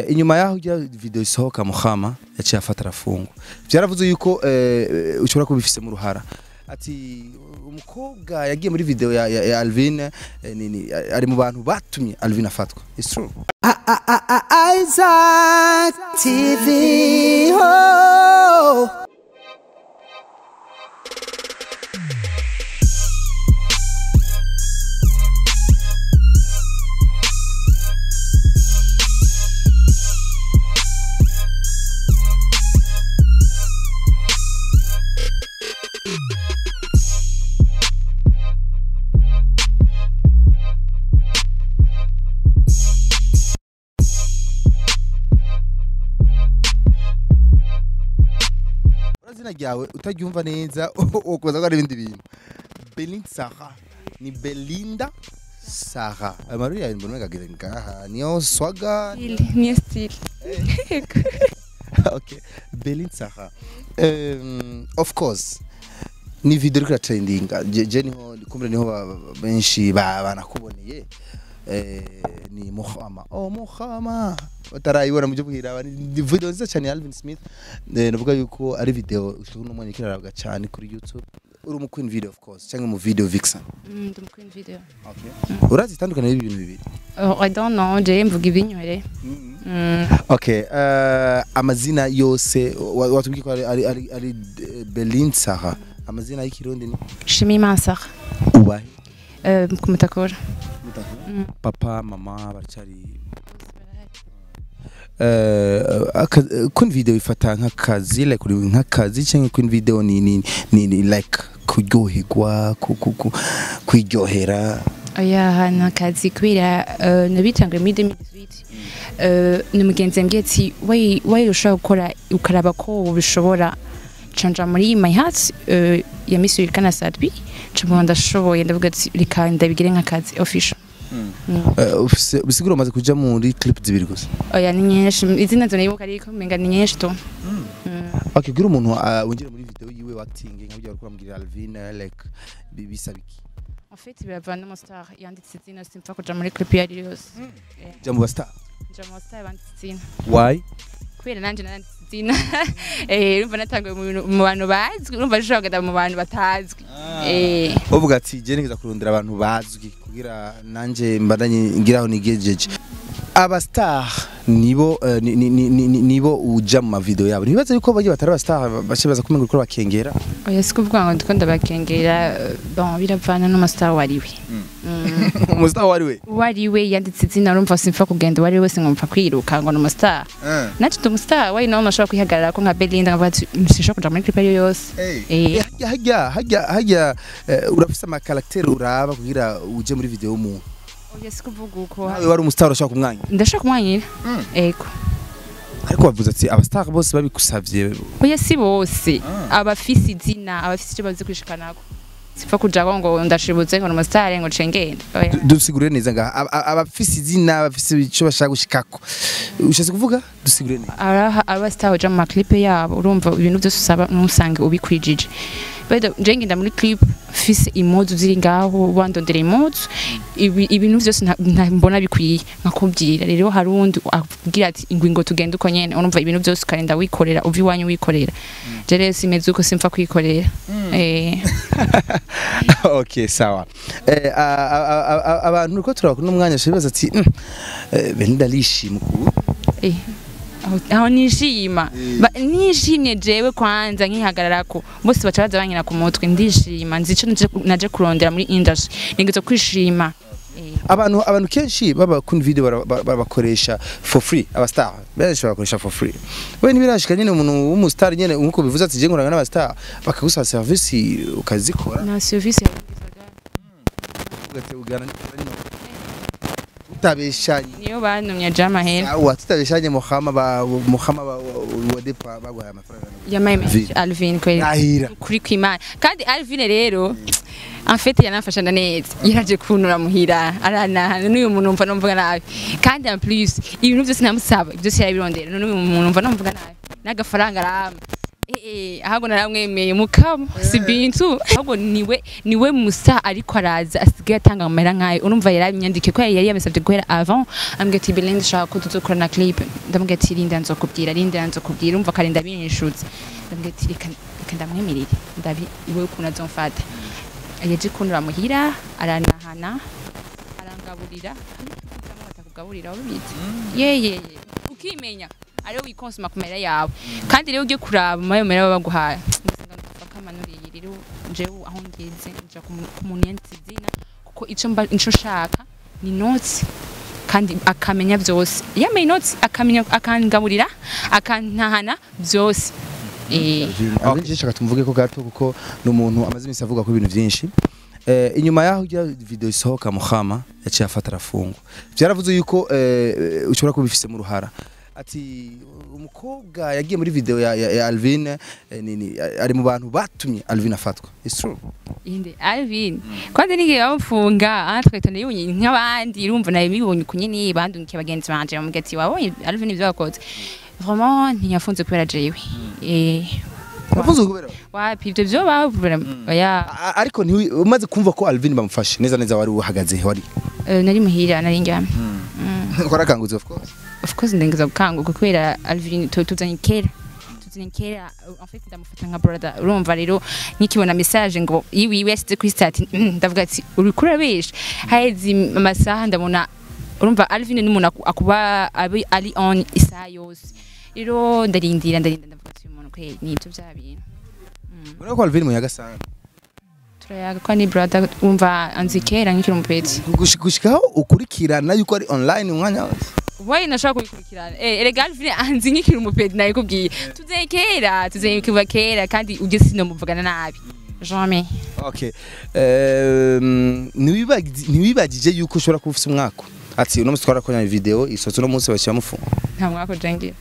inyuma yaho ya video isohoka muhama yaciye afata arafungo byaravuze yuko ushobora kubifise mu ruhara ati umukobwa yagiye muri video ya Alvin ari mu bantu batumye Alvin afatwa. It's true. Isaac TV ho. Zina ryawe utagyumva neza ukubaza ko ari ibindi bintu. Belinda Sarah ni Belinda Sarah. Amaru ya mbona ngagire ngaha niyo swaga ni style. Okay, Belinda Sarah. Of course ni video iri trending. Je niho kumbe niho benshi banakuboneye. Ni Muhama. Oh Muhama. Batarayibona mu byo bwira ni video nziza cyane Alvin Smith. Navuga yuko ari video ushobora no mwanyikira aravuga cyane kuri YouTube. Uri mu Queen video of course cyangwa mu video vixen. Ndi mu Queen video. Okay. Urazi tandukana n'ibintu bibiri. I don't know, je mvuga ibinywere. Okay, amazina yose watubwiye ko ari Belinda Sarah. Amazina y'ikirundi ni Ndishima Sarah. Ubahe? Kumutakora. Papa mama baracari kun video ifata nk'akazi like uri nk'akazi cyangwa kun video ni like kuryoherwa kwiryohera. Oya hana kazi kwira nabitangwe muri 2018 ni mugenzi mbye ati way ushaka gukora ukaraba ko ubishobora chanja muri my heart ya misuri kana sadbi cyo ndashoboye ndavuga ati reka ndabigire nk'akazi official. Bisigura umaze kuja muri clip zibiri gusa. Oya ni nyinshi izina zo nibuka ariko menga ni nyinshi to. Okay, gira umuntu wongera muri video yiwe acting nkabyo ariko bambwira Alvin like bisabiki. En fait biravana mu star yanditse izina simpfa kuja muri clip yari yose. Jamu star. Jamu star yanditse izina. Why? Kwera nanje nanditse izina. Urumva natangwe mu bantu bazwi urumva nshobora mu bantu batazwi. Uvuga ati je nigeza kurondera abantu bazwi kugira nanje mbandanye ngiraho nigejeje. Aba star nibo uja mu video yabo. Nibaza yuko bagiye batari aba star bashibaza kumenga uko bakengera. Oya sikuvuga ngo ndiko ndabakengera bon biravana no star wariwe. Umustar wariwe yanditse izina urumva simfa kugenda wari wese ngomfa kwiruka ngo no star. Nacho tu star wari no mashaka kwihagarara ko nka Belinda ngabati msishaka kuja muri clip yose. Hajya urafisa ama character uraba kugira uje muri video y'umuntu. Oya sikuvuga uko nawe wari umustar urashaka kumwanya. Ndashaka kumwanyira. Ego. Ariko bavuze ati abastar bose babikusavye. Oya si bose abafisi izina abafisi icyo bazi kwishikanako. Sifa kuja ngo ndashibutse ngo umustar ngo cengenda. Dusigure neza nga abafisi izina abafisi icyo bashaka gushikako. Ushatse kuvuga dusigure neza. Aba star uja mu clip yabo urumva ibintu byose usaba nusange ubikwijije. Bedo njengenda muri clip fise imodu ziri ngaho bandondera imodu ibintu byose mbona bikwiye nkakubwira rero harundi akubwira ati ingwingo tugenda uko nyene urumva ibintu byose ukarenda wikorera uvi wanyu wikorera je rero simeze uko simfa kwikorera. Okay sawa. Abantu uko turakuna umwanya shibaza ati Belinda Ndishima ku aho nishima nishimye jewe kwanza nkihagararako bose bacabaza banyina ku mutwe ndishima nzico naje kurondera muri industry ningezo kwishima. Abantu kenshi baba kun video bakoresha for free aba star benshi bakoresha for free. We nibirashika nyene umuntu w'umustar nyene nkuko bivuze ati je ngurana n'aba star bakagusaba service ukazikora na service ugana tutabeshanye niyo bantumye jama hera awa tutabeshanye Muhama wadepa bagwaye amafaranga yamaye Alvin kuri kwimana kandi Alvin rero en fait yanafasha neza yaraje kunura muhira arana n'uyu muntu umva nomvuga nabi kandi en plus ibintu byose namusaba byose yarabirondera n'uyu muntu umva nomvuga nabi n'agafaranga arama ahubwo naramwemeye mukama si bintu ahubwo niwe musa ariko araza asigaye atanga amahera nkayo urumva yarabimyandike ko yari yamesabye guhera avant ambwira ati Belinda shaka ko tuzokora na clip ndamubwira ati Linda nzokubwira urumva karinda binshutse ndamubwira ati reka ndamwemerere ndabi iwe ukuntu azomfata yaje kunura muhira aranahana arangaburira atakugaburira wabizi yeye ukimenya ariyo wikonsoma kumera yawe kandi rero ugiye kuraba mayo mera baguhaye ngisanga ndufakamanuriye rero jewe aho ngeze nja ku muntu yantizina kuko ico shaka ni notes kandi akamenya byose yamenye notes akamenya akangaburira akantahana byose okay shaka tumvuge ko gato kuko numuntu amaze imisi avuga ko ibintu byinshi inyuma yaho ujya video isohoka muhama yaciye afata arafungo byaravuze yuko ushobora kubifise mu ruhara ati umukobwa yagiye muri video ya Alvin nini ari mu bantu batumye Alvin afatwa it's true inde Alvin kwande nige bamufunga twetone yunye nk'abandi urumva nayo bibonye kunyene bandunkiye bagenzi banje bamugati wabonye Alvin ivyo yakoze vraiment ntiyafunze kubera jewe wafunze kubera wapi ivyo byo bavura oya ariko umaze kumva ko Alvin bamufashe neza wari uhagaze wari nari muhira nari njyame korakanguze of course ndengeza gukanguka kubera Alvin tuzanye kera en fait ndamufata nka brother urumva rero nkikibona message ngo iwi west kuri start ndavuga ati uri kurabesha haizi amasaha ndabona urumva Alvin ni umuntu akuba ali on isa yose rero ndarindira ndavuga ati umuntu kweli ni ibyo byabintu urako Alvin muyaga sana turayaga ko ni brother umva anzikera nkikiri umupeti gushikaho ukurikirana yuko ari online umwanya wose Why nashaka kubikurikirana erega Alvin anzi nkikiri umupeti nayo kubwiye tuzekera kera kandi ugese no muvugana nabi jamais okay niwibagije yuko ushobora kufisa umwaka ati uno musi twarakonya video isotso no munsi bashyira mufunga nta mwaka jengira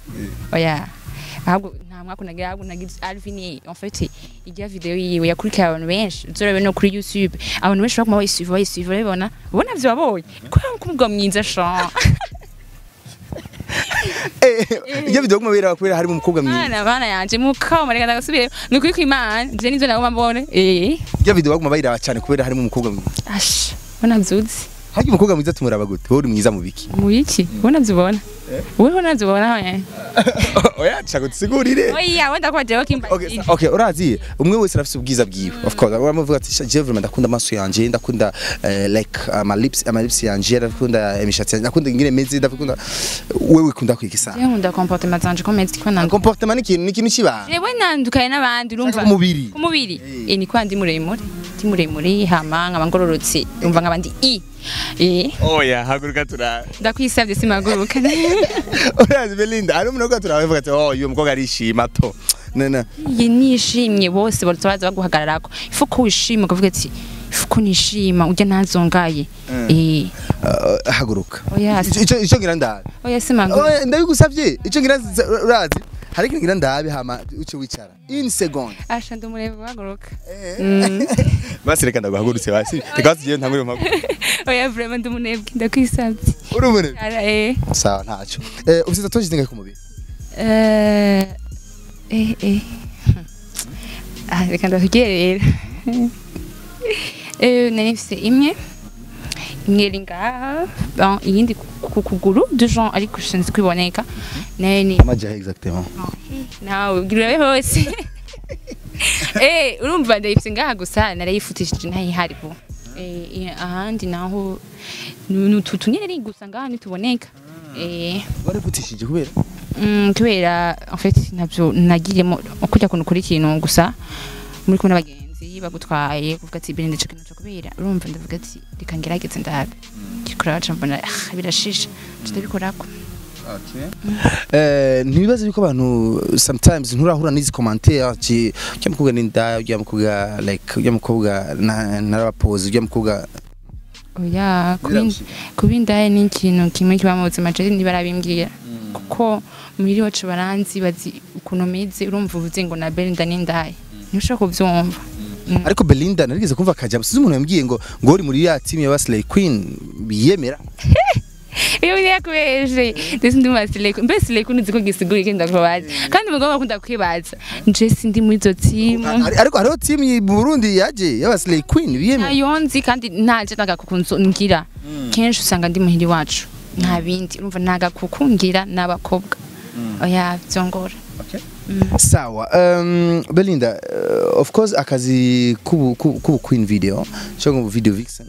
oya ahubwo nta mwaka nagira ahubwo nagira Alvin en fait ijya video yiwe yakurikira abantu benshi uzorabe no kuri YouTube abantu benshi bakoma bayisuiva babona byo babonye ko kumugwa mwinza sha iyo video kumubera bakwira harimo umukobwa mwiza bana yanje mukao mareka ndagasubire nukuri kwimana je nizo nawo mbone iyo video bakumubera cyane kubera harimo umukobwa mwiza ash bona byuzi haje umukobwa mwiza tumuraba gute uri mwiza mu biki mu iki bona zibona wewe bona zibona oya chako tsigurire oya wenda kwa jewe kimba okay urazi umwe wese arafite ubwiza bwiwe of course uramuvuga ati je vraiment ndakunda amaso yanje ndakunda like my lips yanje ndakunda imishatsi ndakunda ingire meze ndakunda wewe ukunda kwikisa je nkunda comportement zanje komeze ko nanda comportement ni ikintu kiba jewe nandukaye nabandi urumva kumubiri ni kwandi muremure hama nkabangororotse umva nkabandi oya haguruka tura ndakwisabye simaguruka urazi Belinda ari umuntu turavuga ati uyu mukobwa arishima to nana nishimye bose baraza baguhagararako ifu ko wishima ukavuga ati ifu ko nishima ujya nazongaye haguruka oya ico ngira ndabe oya simaguruka oya ndabigusavye ico ngira urazi hari ikintu ngira ndabe hama uce wicara in second asha ndumurebe baguruka basi reka ndaguhagurutse basi reka tugiye ntangure mpako oya vraiment ndumunebwe ndakwisabye urumune sawa ntaco usiza toje zingahe ku mubiri reka ndahugerera nanifise imwe ngaha iyindi ku kuguru de gens ariko sinzi kwiboneka nani amajahe exactement nawe ugirabe hose urumva ndayifise ngaha gusa narayifutishije ntayihari bo ahandi naho nutuntu nyene gusa ngaha nituboneka warifutishije kubera kubera en fait nabyo nagiremo kujya kuntu kuri kintu gusa muri kumwe n'abagenzi bagutwaye kuvuga ati Belinda cyo kintu cyo kubera urumva ndavuga ati reka ngerageze ndabe kikora baca mbona birashisha tutabikorako ntibibaze yuko abantu sometimes nturahura n'izi commentaire ki cyamukobwa n'inda cyamukobwa like cyamukobwa narabapose cyamukobwa oya kubindaye ni ikintu kimwe kiba mu buzima cyane nibarabimbwira kuko muri wacu baranzi bazi ukuntu meze urumva uvuze ngo na Belinda n'indaye ntushaka kubyumva ariko Belinda narigeze kumva kaja busize umuntu yambwiye ngo uri muri ya team ya Slay Queen biyemera iyo yakubeje ndetse ndi masile mbese le kunuzi ko gisigura ikenda kubaza kandi mugomba kunda kwibaza nje sindi muri zo team ariko hariho team mu Burundi yaje y'abasile queen biyeme nayonzi kandi naje ngira kenshi usanga ndi muhiri wacu nta bindi urumva nagakukungira n'abakobwa oya byongora okay sawa Belinda of course akazi kubu queen video cyangwa video vixen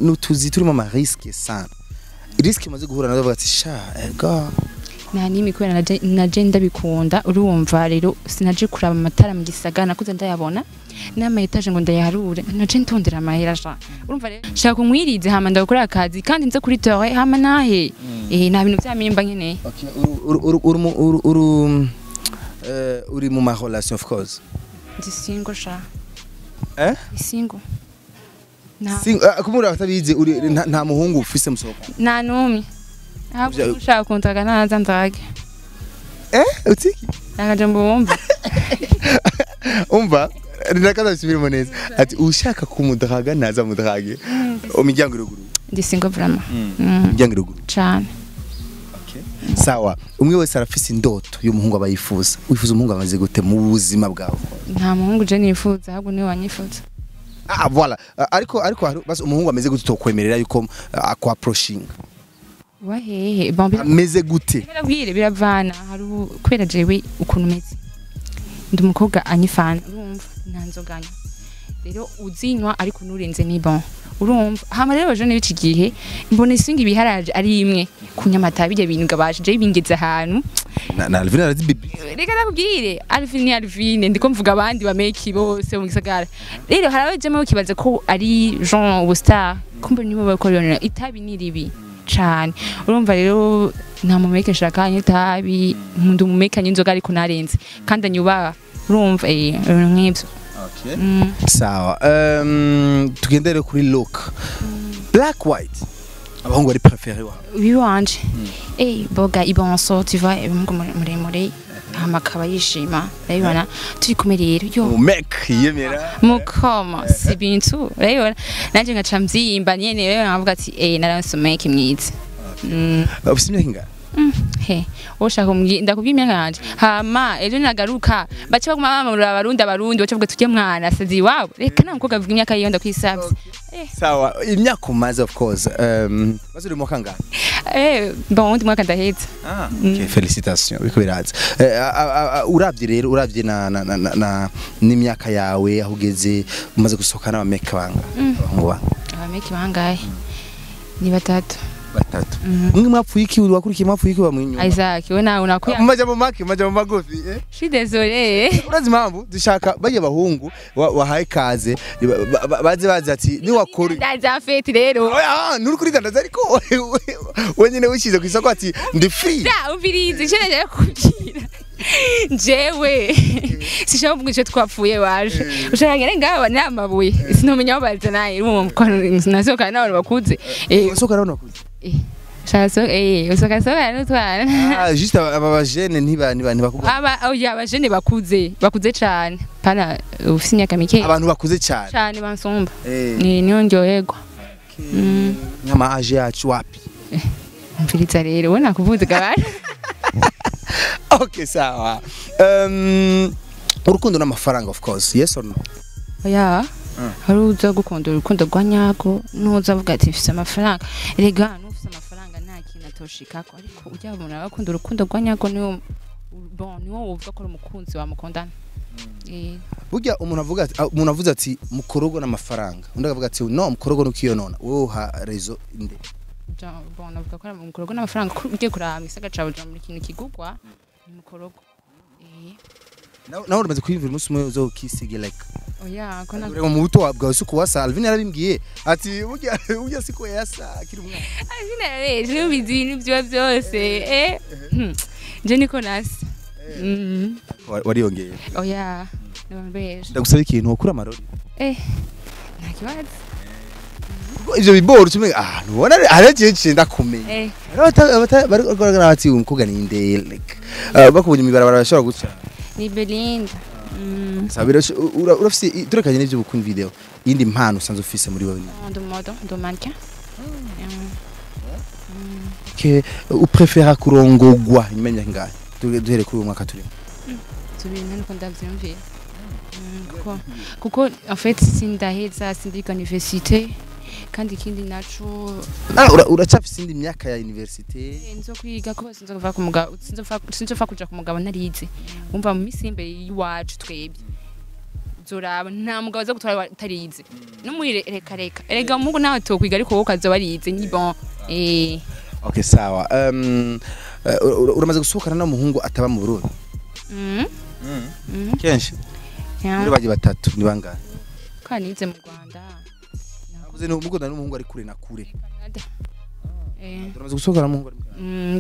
nutuzi turimo ama risque sana risque maze guhura nazo bagati sha ega na nimi kwera na genda bikunda urumva rero sinaje kuraba amatara mu gisagana kuze ndayabona nama etage ngo ndayaharure naje ntondera amahera sha urumva rero shaka kumwirize hama ndakora akazi kandi nze kuri tore hama nahe nta bintu byamimba nkene okay uri mu ma relation of course ndi single sha single kumura batabize uri nta muhungu ufise musohoka nta numwe ntabwo ushaka kuntaga naza ndage utiki nagaje mbumva umva ndakaza bisubiremo neza ati ushaka kumudraga naza mudrage umijyango iruguru ndi single vraiment umijyango iruguru cyane sawa umwe wese arafise indoto y'umuhungu abayifuza wifuza umuhungu amaze gute mu buzima bwawe nta muhungu je nifuza ahubwo ni wanyifuza voilà ariko basi umuhungu ameze gute tokwemerera yuko akwa approaching wahehe bombi ameze gute biravana hari kwera jewe ukuntu meze ndi umukobwa anyifana urumva nanzoganya rero uzinywa ariko nurenze ni bon urumva hama rero je n'ibiki gihe mbone singi biharaje ari imwe kunyamata bijye bintu gabaje je bingeze ahantu na Alvin arazi bibi reka nakubwire Alvin ndiko mvuga abandi bameki bose mu gisagara rero harabajemo kibaze ko ari Jean Bustar kumbe nibo bakorana itabi niribi cyane urumva rero nta mumeke shakanye itabi ndu mumekanye inzoga ariko narenze kandi anyuba urumva nk'ibyo okay sawa tugendere kuri look black white abahungu ari préféré wa biwanje boga ibonso tu vois muremure amakaba yishima urabibona turi kumwe rero yo make yemera mukoma si bintu urabibona nanje ngaca mbyimba nyene rero navuga ati naranse make mwiza ufite imyaka ingana he ushaka ndakubwimyaka yanje hama ejo nagaruka bace baguma bamurura abarundi bace vuga tujye mwana sazi wabo reka namukobwa avuga imyaka yiyo ndakwisabye sawa imyaka umaze of course bazuri mu kangana bon ndi mwaka ndaheza okay félicitations biko biraza uravye rero uravye na n'imyaka yawe ahugeze umaze gusohokana abameka banga abameka bangaye ni batatu mwe mwapfuye iki wakurikiye mwapfuye iki bamwinyuma Isaac we nawe unakuya maja mu magofi je désolé urazi impamvu dushaka baye bahungu wahaye kaze baze ati ni wakuri ndaza fete rero nuri kuri dandaza ariko wenyine wishize ku isoko ati ndi free umvirize cyereje kugira jewe sishaka kuvuga icyo twapfuye waje ushaka ngere ngaba namabuye sinomenya aho baza naye urumva nasoka nawe bakuze usoka nawe bakuze usoka n'utwana juste aba jeune ntibakubwa aba jeune bakuze cyane pana ufite imyaka mike abantu bakuze cyane bansomba niyo ndyoherwa nyama age yacu wapi mfiriza rero we nakuvuze gabana okay sawa urukundo n'amafaranga of course yes or no oya hari uza gukunda urukundo rwa nyako nuza avuga ati mfite amafaranga rega nufite amafaranga nta kintu atoshikako ariko ujya umuntu agakunda urukundo rwa nyako niwo uvuga ko ari umukunzi wa mukundana burya umuntu avuze ati mukorogo n'amafaranga undi akavuga ati no mukorogo nukiyo nona wowe ha rezo inde bon avuga ko ari mukorogo n'amafaranga ugiye kuraba misaga cabuja muri kintu kigugwa ni mukorogo nawe uramaze kwiyumvira umunsi umwe uzo kisige like oya ko na mu buto wabwa suko wasa Alvin yarabimbwiye ati burya siko yasa akiri umwana Alvin yareje n'ubizi ibintu byo byose je niko nasi wariyongeye oya nabambeje ndagusaba ikintu ukura amarori nta kibazo ivyo biboro tumwe nubona aragiye cyenda kumenya bari kugaragara ati umukobwa ni inde like bakubonye imibarabara bashobora guca ni Belinda sabira urafise turekanye n'ivyo bukun video indi mpano usanze ufise muri wowe ndo mannequin okay uprefera kurongogwa imenya ngahe duhere kuri uyu mwaka turimo tubintu niko ndavyumviye kuko en fait sindaheza sindiga université kandi ikindi naco uracafise indi myaka ya université nzo kwiga ko sinzova ku mugabo sinzova kuja ku mugabo narize umva mu misimbe yiwacu twebye zoraba nta mugabo zo gutwara utarize no muri reka erega mugo nawe tokwiga ariko wowe kazo barize ni bon okay sawa uramaze gusohokana n'umuhungu ataba mu Burundi kenshi muri baje batatu ni bangahe kanize mu Rwanda navuze no mugo n'umuhungu ari kure na kure uramaze gusohokana n'umuhungu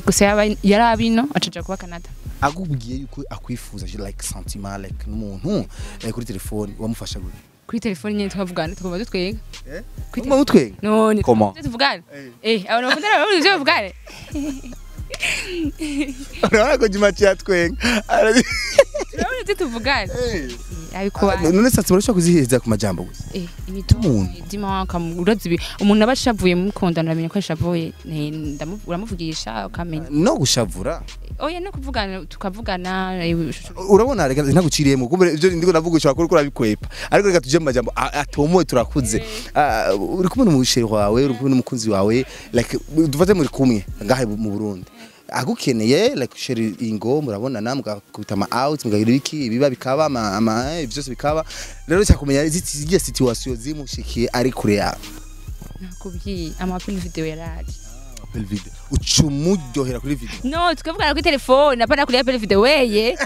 gusa yarabino acaja kuba Canada agubwiye yuko akwifuza like sentiment like n'umuntu kuri telefone wamufasha gute kuri telefone nyine twavugana tugomba dutwega kuma utwega none tuvugana abantu bakundana bari byo bavugana urabona ko jima cyatwenga urabona tuvugana ariko none satsi murashaka kuziheza ku majambo gusa imitumu dima urazibi umuntu abashavuye mu kondana amenye ko ashavuye uramuvugisha ukamenya no gushavura oya no kuvugana tukavugana urabona reka ntaguciriyemo kumbe ibyo ndiko navuga ushaka ko urabikwepa ariko reka tuje mu majambo atomoye turakuze uri kumwe n'umusheri wawe uri kumwe n'umukunzi wawe like dufate muri kumwe ngahe mu Burundi agukeneye like sheri ingo murabona namwe kubita ama out mugagira iki biba bikaba ama byose bikaba rero cyakumenya zigiye situation zimushikiye ari kure yawe nakubyi ama video yaraje video ucumuryohera kuri video no tukavugana kuri telefone apana kuri apple video weye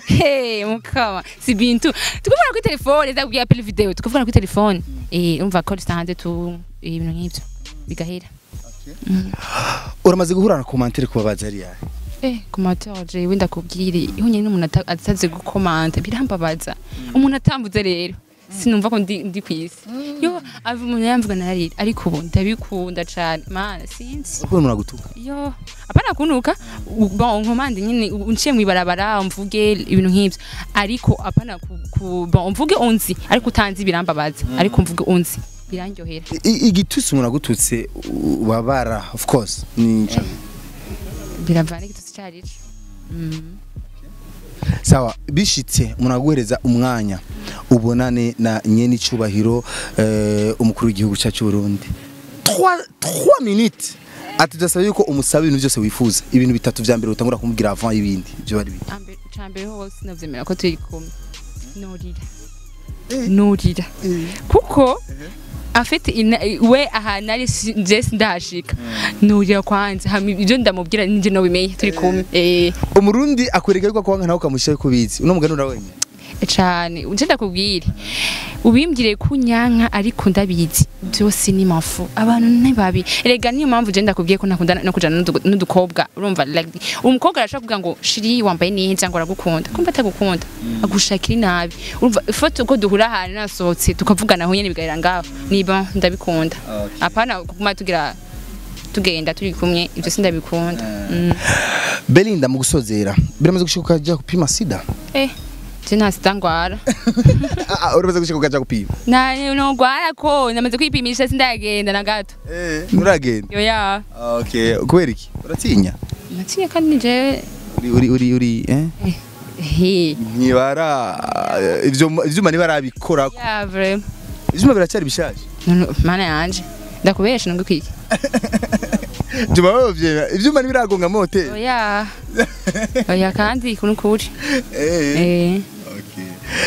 mukama si bintu tukavugana kuri telefone za kuri apple video tukavugana kuri telefone umva ko stanze tu ibintu nk'ibyo bigahera uramaze guhura na commentaire kubabaza ari yahe commentaire wenda kubwire ihonye n'umuntu ataze gukomanta birambabaza umuntu atambuze rero sinumva ko ndi kwisi yo ava umuntu yamvuga narari ariko ubu ndabikunda cyane mana sinzi uko muragutuka yo apana kunuka bon nkomande nyine unciye mu ibarabara mvuge ibintu nk'ibyo ariko apana bon mvuge onzi ariko utanzi birambabaza ariko mvuge onzi birandyohera igitusi umuntu agututse ubabara of course ni biravana igitusi cyarico sawa bishitse umuntu aguhereza umwanya ubonane na nyene icubahiro umukuru w'igihugu cyacu Burundi 3 minutes atidasaba yuko umusaba ibintu byose wifuza ibintu bitatu vya mbere utangura kumubwira avant ibindi byo bari bindi ambere ho sinavyemera ko turi kumwe norira kuko afite we ahantu ari Jess ndashika nurira kwanza hamwe ibyo ndamubwira ninje no bimenye turi kumwe umurundi akwereka yuko kwanga nawe kamushaye kubizi uno mugano urawenye cyane unje ndakubwira ubimbwire kunyanka ariko ndabizi byose ni mafu abantu ntibabi erega niyo mpamvu je ndakubwiye ko nakundana no kujana n'udukobwa urumva like umukobwa arashaka kuvuga ngo shiri wambaye neza ngo aragukunda kumva atagukunda agushakira inabi urumva ifoto ko duhura ahantu nasohotse tukavugana aho nyene bigahera ngaho niba ndabikunda apana kuguma tugenda turi kumwe ibyo sindabikunda Belinda mu gusozera biramaze gushika kujya kupima sida Jina sitangwara. Uramaze gushika ukaja gupima? No gwara ko namaze kwipimisha sindagenda na gato. Nuragenda? Yo ya. Okay, kubera iki? Uratinya? Natinya kandi nje uri Nibara ivyuma nibarabikora. Ya vraiment. Ivyuma biracyari bishaje. Mana yanje. Ndakubesha ngo kwiki. Juma bavye ivyuma nibiragonga mote. Oya kandi kuno kuri.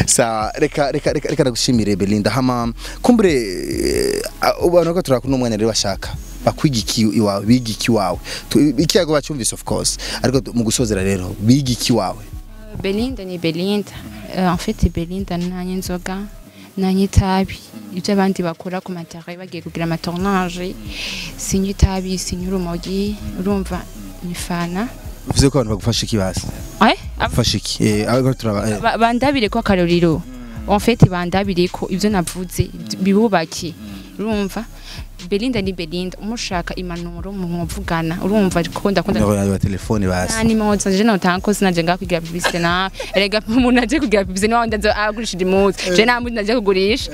Sa reka nagushimire Belinda hama kumbure ubana ko turakuna umwanya rero bashaka bakwigiki iwawe bigiki wawe ikiyago bacumvise of course ariko mu gusozera rero bigiki wawe Belinda ni Belinda en fait Belinda nanye nzoga nanye tabi ibyo abandi bakora ku matara bagiye kugira amatornage sinye tabi sinye urumogi urumva nifana uvuze ko abantu bagufasha ikibasi afasha iki bandabire ko akaroriro en fait bandabire ko ibyo navuze bibubaki urumva Belinda ni Belinda umushaka impanuro mu muvugana urumva ko ndakunda ya telefone basi ni moza je notanko sinaje ngakugira publicité na erega umuntu aje kugira publicité no ndazo agurishije impuzu je namundi naje kugurisha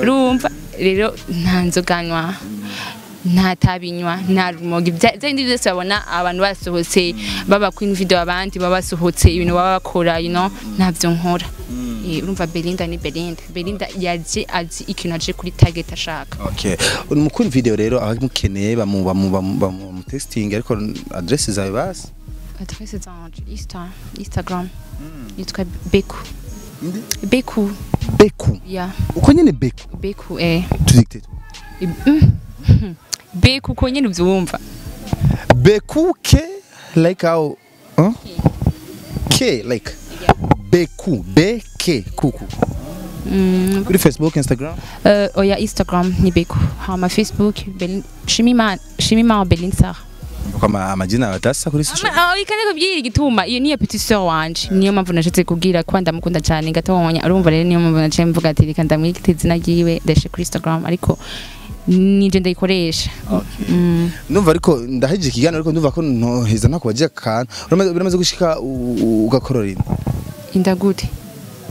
urumva rero ntanzoganywa nta tabinywa nta rumogi byindi byose babona abantu basohotse baba queen video abandi baba basohotse ibintu baba bakora ntabyo nkora urumva Belinda ni Belinda yaje azi ikintu aje kuri target ashaka. Okay, mu queen video rero abamukeneye bamu testing ariko adresse zawe basi adresse zanje Instagram yitwa Beku ya uko nyene Beku tudikte Beku uko nyene uvyumva Beku ke like how K like Beku kuku kuri Facebook Instagram oya Instagram ni Beku hama Facebook Shimima Belinsa kama amajina batasa kuri social ikane kubyira igituma iyo niyo petit sœur wanje niyo mpamvu nashatse kubwira ko ndamukunda cyane ngatonya urumva rero niyo mpamvu naciye mvuga ati reka ndamwite izina ryiwe ndashe kuri Instagram ariko nije ndayikoresha. Numva ariko ndahije kigana ariko ndumva ko ntoheza nakubaje kan uramaze gushika ugakorora inda gute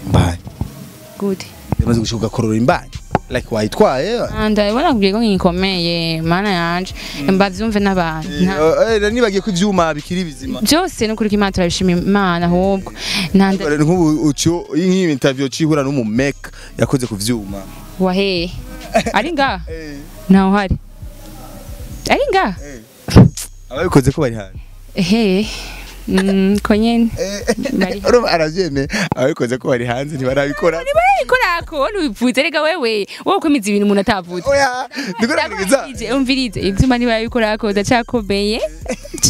mbaye gute uramaze gushika ugakorora imbaye like wayitwaye ndabona kubwiye ko ngikomeye mana yanje mbavyumve n'abantu nibagiye ko ivyuma bikiri bizima byose no kuri Imana turabishima Imana ahubwo nk'ubu uco iyi interview cihura n'umu make yakoze ku vyuma wahe ari nga naho hari ari nga ababikoze ko bari hanze konyene aravyeme ababikoze ko bari hanze ntibarabikora ko nubipfuze rega wewe wowe kwimiza ibintu umuntu atavuze oya ndikoragiza umvirize ivyuma ntibarabikora ko ndacakomeye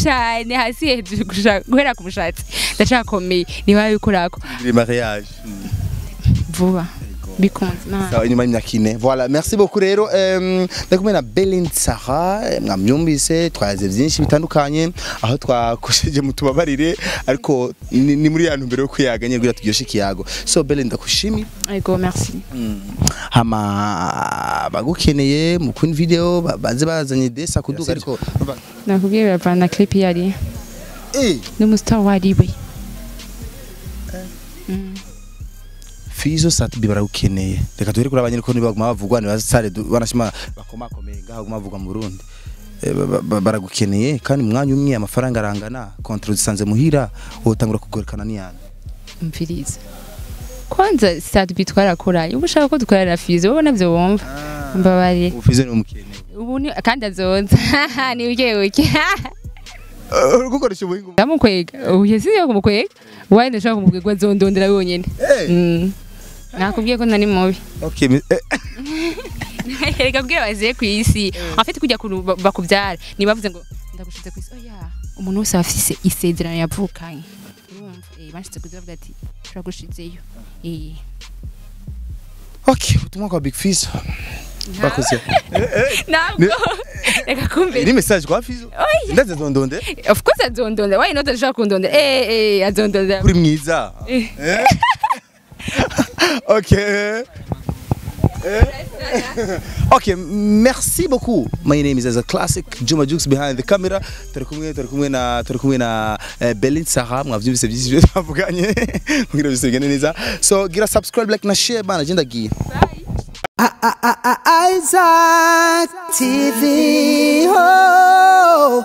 cyane hasi hejuru guhera ku mushatsi ndacakomeye ntibarabikora ko mariage vuba bikunze sawa inyuma y'imyaka 4 voilà merci beaucoup rero ndakumwe na Belinda mwamyumvise twaze byinshi bitandukanye aho twakosheje mutubabarire ariko ni muri yantu mbere yo kuyaganye rwira turyoshe kiyago so Belinda kushimi yego merci hama bagukeneye mu queen video baze bazanye desa kuduga ariko nakubwiye bana clip yari n'umustar wariwe Fizo satubi baragukeneye reka duhere kuri abanyene ko nibaguma bavugwa ni basare banashima bakomakomeye ngaho guma bavugwa mu Burundi baragukeneye kandi mwanya umwe amafaranga arangana control zisanze muhira utangura kugorekana niyana mfiriza kwanza satubi twarakoranye ubu ushaka ko dukorana Fizo wowe navyo wumva mbabarire Fizo ni umukeneye ubu ni kandi azonza ni uke gukoresha ubuhinga ndamukwega uye siyo kumukwega waye ndashaka kumukwega azondondera yonyene nakubwiye ko nari mubi okay reka bwiye baziye kwisi afite kujya bakubyara ni bavuze ngo ndagushize kwisi oya umuntu wese afise isezerano yavukanye urumva banshitse kuzavuga ati turagushizeyo okay utumwa kwa Big Fizo bakoze nabwo reka kumbe ni message kwa Fizo ndaze zondonde of course azondonde why not ashaka kundonde azondonde kuri mwiza okay okay merci beaucoup my name is as a classic Juma Jukes behind the camera turi kumwe na Belinda mwavyumvise byinshi bavuganye kugira byose bigende neza so gira subscribe like na share bana agenda giye Isaac TV. Oh.